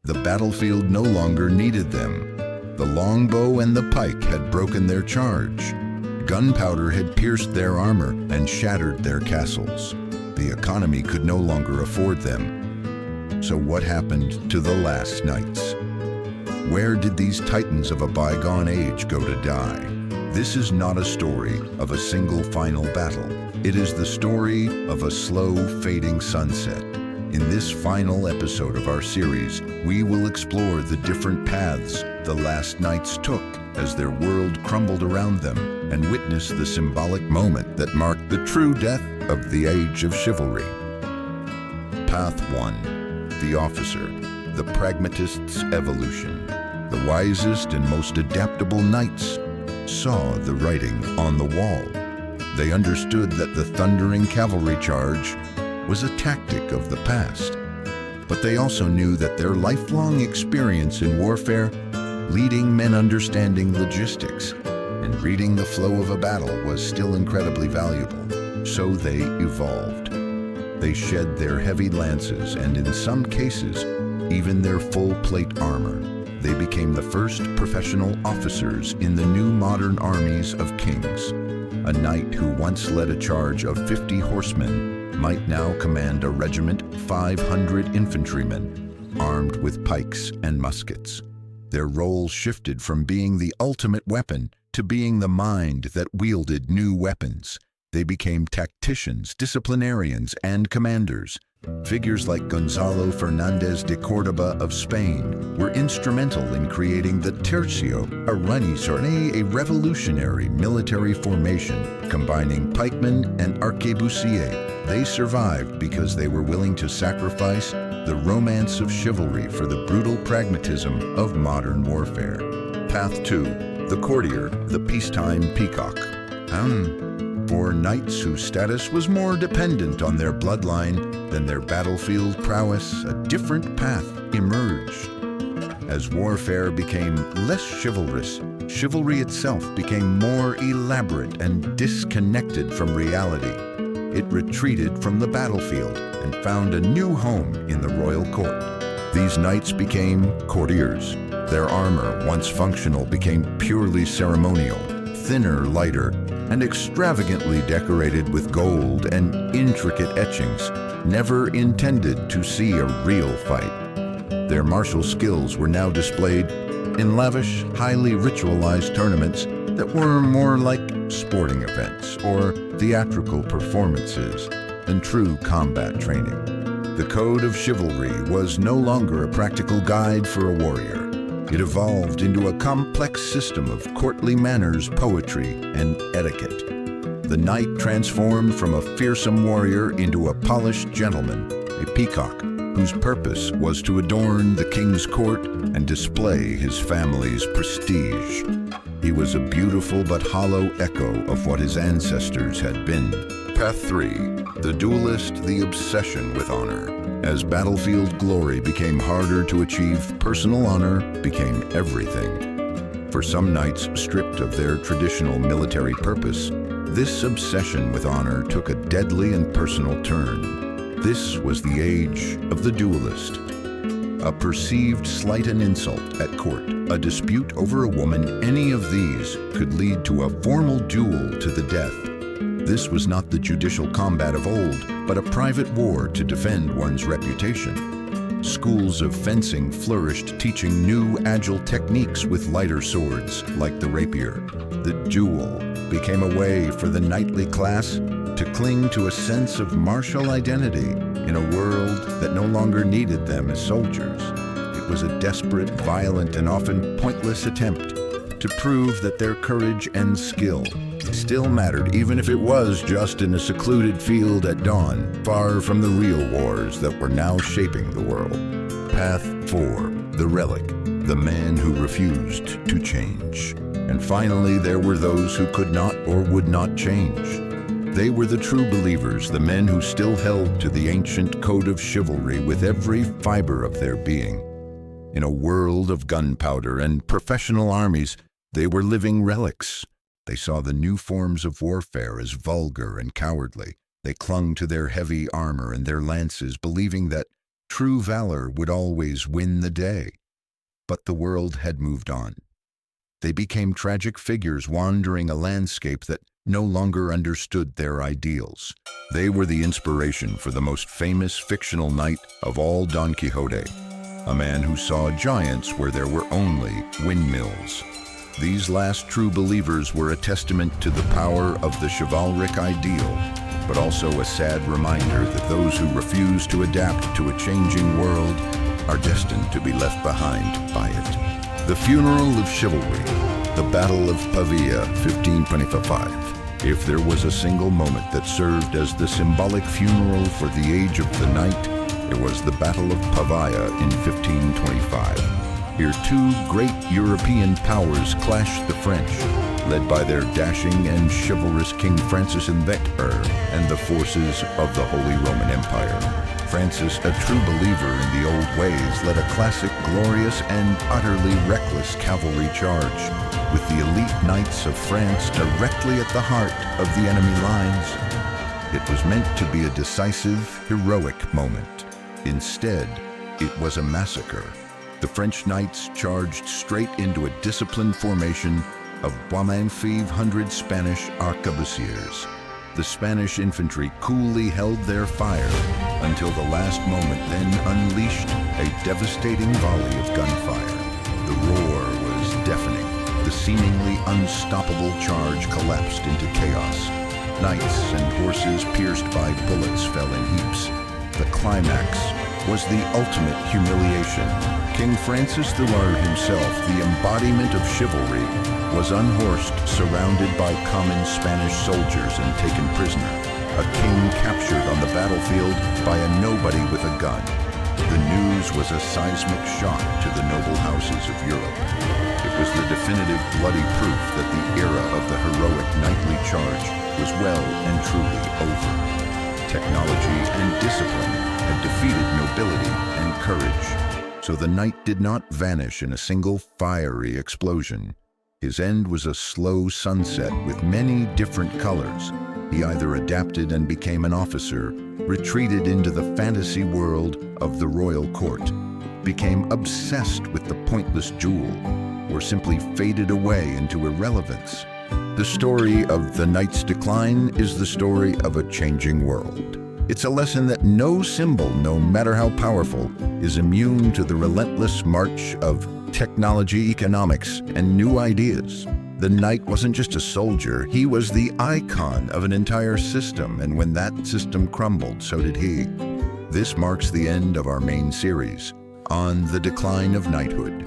The battlefield no longer needed them. The longbow and the pike had broken their charge. Gunpowder had pierced their armor and shattered their castles. The economy could no longer afford them. So what happened to the last knights? Where did these titans of a bygone age go to die? This is not a story of a single final battle. It is the story of a slow fading sunset. In this final episode of our series, we will explore the different paths the last knights took as their world crumbled around them and witness the symbolic moment that marked the true death of the age of chivalry. Path 1. The officer, the pragmatist's evolution. The wisest and most adaptable knights saw the writing on the wall. They understood that the thundering cavalry charge was a tactic of the past. But they also knew that their lifelong experience in warfare, leading men understanding logistics, and reading the flow of a battle was still incredibly valuable. So they evolved. They shed their heavy lances and, in some cases, even their full plate armor. They became the first professional officers in the new modern armies of kings. A knight who once led a charge of 50 horsemen might now command a regiment of 500 infantrymen, armed with pikes and muskets. Their role shifted from being the ultimate weapon to being the mind that wielded new weapons. They became tacticians, disciplinarians, and commanders. Figures like Gonzalo Fernández de Córdoba of Spain were instrumental in creating the tercio, a renaissance, a revolutionary military formation combining pikemen and arquebusiers. They survived because they were willing to sacrifice the romance of chivalry for the brutal pragmatism of modern warfare. Path 2. The courtier, the peacetime peacock. For knights whose status was more dependent on their bloodline than their battlefield prowess, a different path emerged. As warfare became less chivalrous, chivalry itself became more elaborate and disconnected from reality. It retreated from the battlefield and found a new home in the royal court. These knights became courtiers. Their armor, once functional, became purely ceremonial, thinner, lighter, and extravagantly decorated with gold and intricate etchings, never intended to see a real fight. Their martial skills were now displayed in lavish, highly ritualized tournaments that were more like sporting events or theatrical performances than true combat training. The code of chivalry was no longer a practical guide for a warrior. It evolved into a complex system of courtly manners, poetry, and etiquette. The knight transformed from a fearsome warrior into a polished gentleman, a peacock, whose purpose was to adorn the king's court and display his family's prestige. He was a beautiful but hollow echo of what his ancestors had been. Path 3. The duelist, the obsession with honor. As battlefield glory became harder to achieve, personal honor became everything. For some knights stripped of their traditional military purpose, this obsession with honor took a deadly and personal turn. This was the age of the duelist. A perceived slight and insult at court, a dispute over a woman, any of these could lead to a formal duel to the death. This was not the judicial combat of old, but a private war to defend one's reputation. Schools of fencing flourished, teaching new, agile techniques with lighter swords, like the rapier. The duel became a way for the knightly class to cling to a sense of martial identity in a world that no longer needed them as soldiers. It was a desperate, violent, and often pointless attempt to prove that their courage and skill still mattered, even if it was just in a secluded field at dawn, far from the real wars that were now shaping the world. Path 4. The relic, the man who refused to change. And finally, there were those who could not or would not change. They were the true believers, the men who still held to the ancient code of chivalry with every fiber of their being. In a world of gunpowder and professional armies, they were living relics. They saw the new forms of warfare as vulgar and cowardly. They clung to their heavy armor and their lances, believing that True valor would always win the day. But the world had moved on. They became tragic figures wandering a landscape that no longer understood their ideals. They were the inspiration for the most famous fictional knight of all, Don Quixote, a man who saw giants where there were only windmills. These last true believers were a testament to the power of the chivalric ideal, but also a sad reminder that those who refuse to adapt to a changing world are destined to be left behind by it. The funeral of chivalry, the Battle of Pavia, 1525. If there was a single moment that served as the symbolic funeral for the age of the knight, it was the Battle of Pavia in 1525. Here two great European powers clashed: the French, led by their dashing and chivalrous King Francis and the forces of the Holy Roman Empire. Francis, a true believer in the old ways, led a classic, glorious, and utterly reckless cavalry charge, with the elite knights of France directly at the heart of the enemy lines. It was meant to be a decisive, heroic moment. Instead, it was a massacre. The French knights charged straight into a disciplined formation of 500 Spanish arquebusiers. The Spanish infantry coolly held their fire until the last moment, then unleashed a devastating volley of gunfire. The roar was deafening. The seemingly unstoppable charge collapsed into chaos. Knights and horses pierced by bullets fell in heaps. The climax was the ultimate humiliation. King Francis I himself, the embodiment of chivalry, was unhorsed, surrounded by common Spanish soldiers and taken prisoner. A king captured on the battlefield by a nobody with a gun. The news was a seismic shock to the noble houses of Europe. It was the definitive bloody proof that the era of the heroic knightly charge was well and truly over. Technology and discipline had defeated nobility and courage. So the knight did not vanish in a single fiery explosion. His end was a slow sunset with many different colors. He either adapted and became an officer, retreated into the fantasy world of the royal court, became obsessed with the pointless duel, or simply faded away into irrelevance. The story of the knight's decline is the story of a changing world. It's a lesson that no symbol, no matter how powerful, is immune to the relentless march of technology, economics, and new ideas. The knight wasn't just a soldier, he was the icon of an entire system, and when that system crumbled, so did he. This marks the end of our main series, on the decline of knighthood.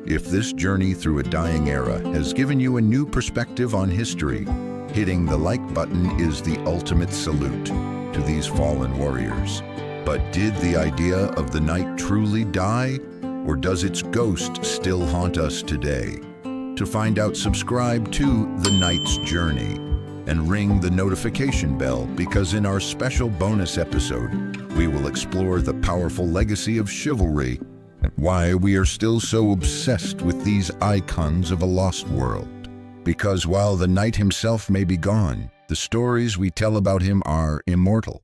If this journey through a dying era has given you a new perspective on history, hitting the like button is the ultimate salute to these fallen warriors. But did the idea of the knight truly die, or does its ghost still haunt us today? To find out, subscribe to The Knight's Journey and ring the notification bell, because in our special bonus episode, we will explore the powerful legacy of chivalry and why we are still so obsessed with these icons of a lost world. Because while the knight himself may be gone, the stories we tell about him are immortal.